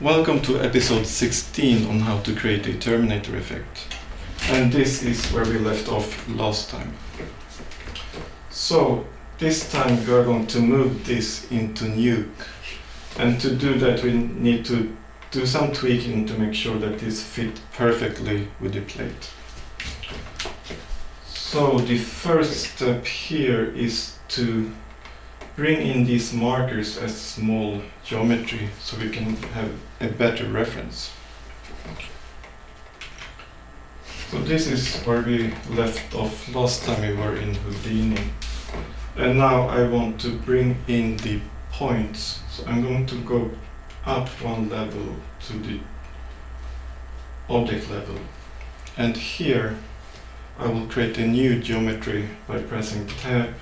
Welcome to episode 16 on how to create a Terminator effect. And this is where we left off last time. So this time we are going to move this into Nuke. And to do that we need to do some tweaking to make sure that this fits perfectly with the plate. So the first step here is to bring in these markers as small geometry so we can have a better reference. So this is where we left off last time we were in Houdini. And now I want to bring in the points. So I'm going to go up one level to the object level. And here I will create a new geometry by pressing Tab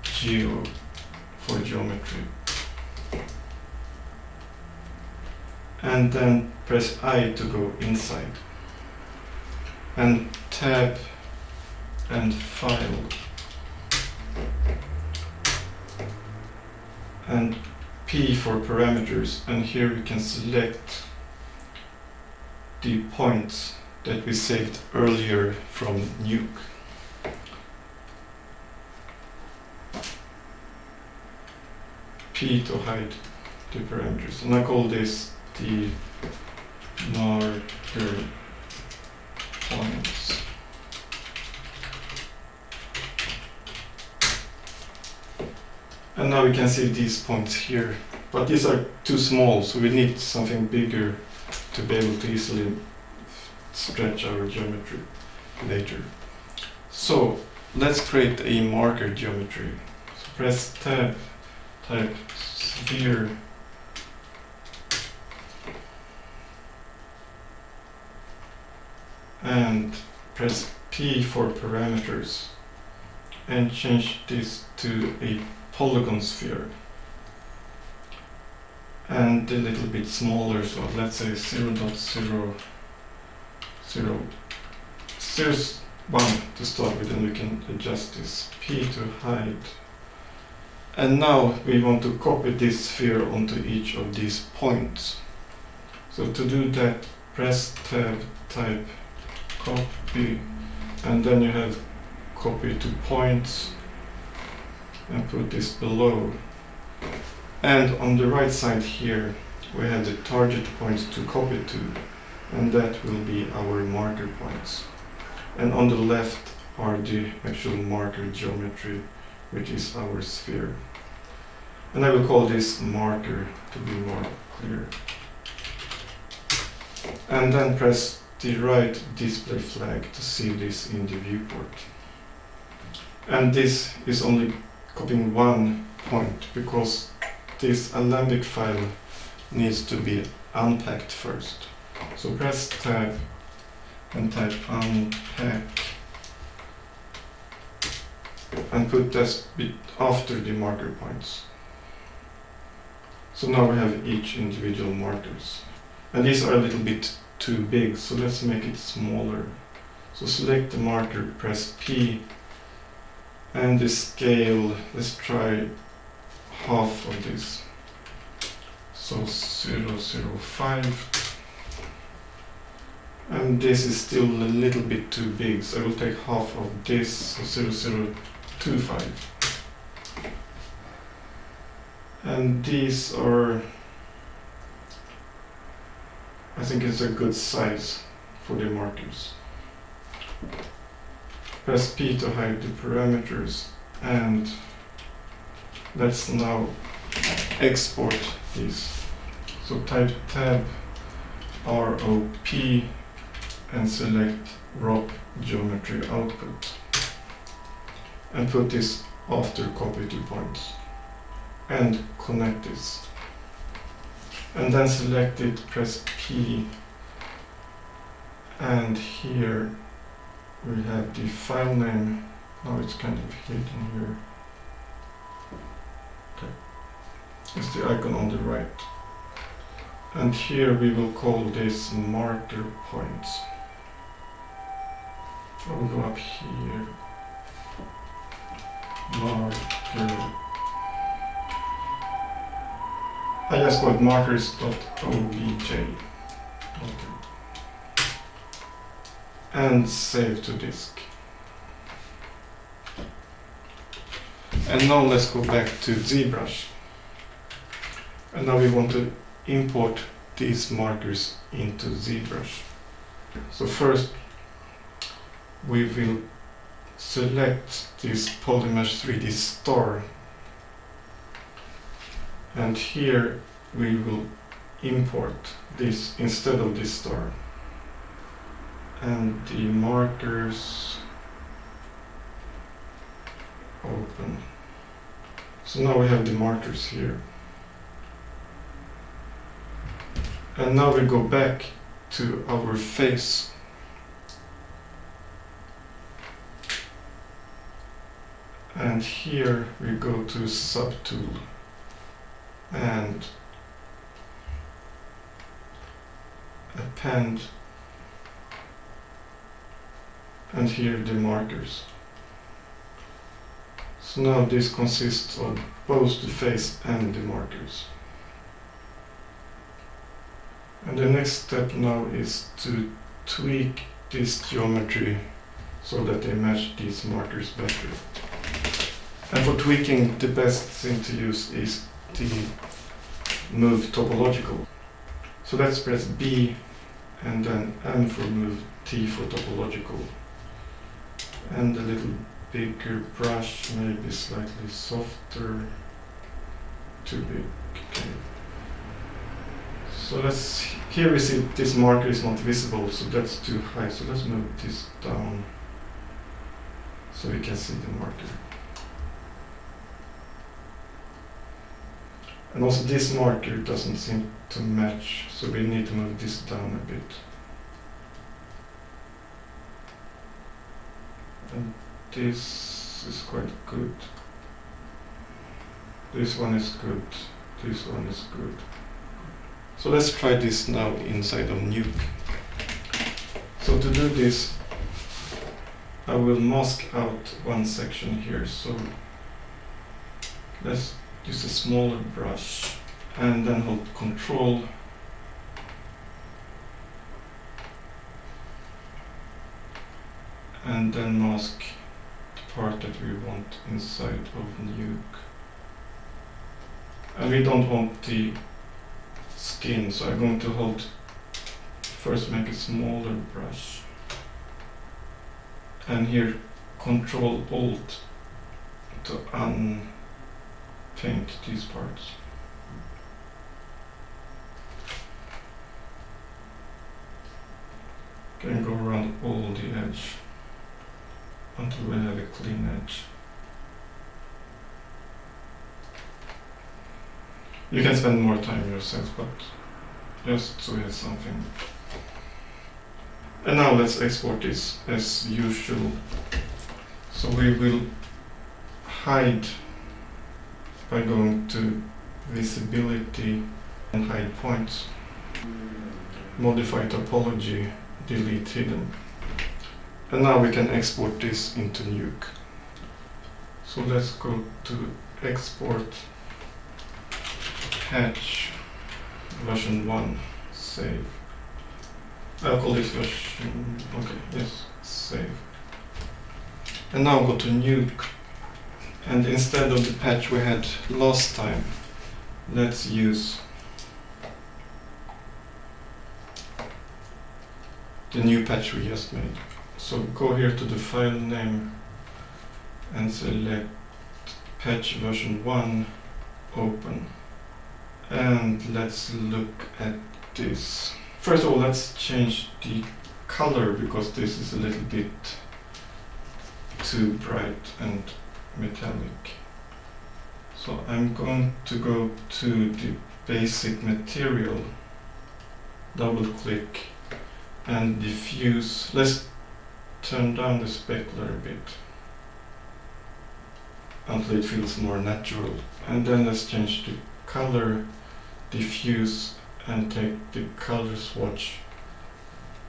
Geo for geometry. And then press I to go inside. And Tab and File. And P for parameters. And here we can select the points that we saved earlier from Nuke. P to hide the parameters, and I call this the marker points. And now we can see these points here, but these are too small, so we need something bigger to be able to easily stretch our geometry later. So let's create a marker geometry. So press Tab, type sphere, and press P for parameters and change this to a polygon sphere and a little bit smaller, so let's say 0.001 to start with, and we can adjust this. P to hide. And now we want to copy this sphere onto each of these points. So to do that, press Tab, type copy, and then you have copy to points, and put this below. And on the right side here, we have the target points to copy to, and that will be our marker points. And on the left are the actual marker geometry, which is our sphere. And I will call this marker to be more clear. And then press the right display flag to see this in the viewport. And this is only copying one point because this Alembic file needs to be unpacked first. So press Tab and type unpack and put this bit after the marker points. So now we have each individual markers. And these are a little bit too big, so let's make it smaller. So select the marker, press P, and the scale, let's try half of this. So 0.005. And this is still a little bit too big, so I will take half of this, so 0.025. And these are, I think it's a good size for the markers. Press P to hide the parameters, and let's now export these. So type Tab ROP and select Rock Geometry Output and put this after copy to points and connect this. And then select it, press P, and here we have the file name. Now it's kind of hidden here. Okay. It's the icon on the right. And here we will call this marker points. I will go up here. Marker. I let's call it markers.obj. Okay. And save to disk. And now let's go back to ZBrush. And now we want to import these markers into ZBrush. So first we will select this Polymesh 3D star, and here we will import this instead of this star. And the markers open. So now we have the markers here. And now we go back to our face. And here we go to Subtool and Append, and here the markers. So now this consists of both the face and the markers. And the next step now is to tweak this geometry so that they match these markers better. And for tweaking, the best thing to use is the move topological. So let's press B and then M for move, T for topological. And a little bigger brush, maybe slightly softer, too big. Okay. So here we see this marker is not visible, so that's too high. So let's move this down so we can see the marker. And also this marker doesn't seem to match, so we need to move this down a bit. And this is quite good. This one is good. This one is good. So let's try this now inside of Nuke. So to do this, I will mask out one section here. So let's use a smaller brush and then hold Control and then mask the part that we want inside of Nuke. And we don't want the skin, so I'm going to hold, first make a smaller brush, and here Control Alt to unpaint these parts. Can go around all the edge until we have a clean edge. You can spend more time yourself, but just so we have something. And now let's export this as usual. So we will hide by going to Visibility and Hide Points. Modify Topology, Delete Hidden. And now we can export this into Nuke. So let's go to Export, Patch, version 1, save. I'll call this version, okay, yes, save. And now go to Nuke, and instead of the patch we had last time, let's use the new patch we just made. So go here to the file name and select patch version 1, open. And let's look at this. First of all, let's change the color because this is a little bit too bright and metallic. So I'm going to go to the basic material, double click and diffuse. Let's turn down the specular a bit until it feels more natural. And then let's change the color, diffuse, and take the color swatch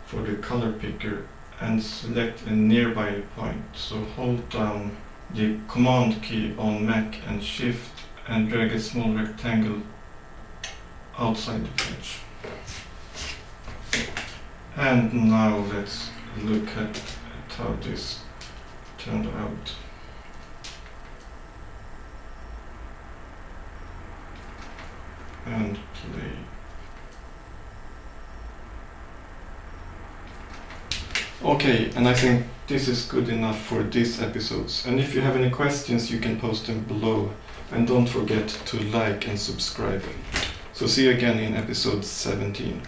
for the color picker and select a nearby point. So hold down the command key on Mac and Shift and drag a small rectangle outside the page. And now let's look at how this turned out. And play. Okay, and I think this is good enough for these episodes. And if you have any questions, you can post them below. And don't forget to like and subscribe. So see you again in episode 17.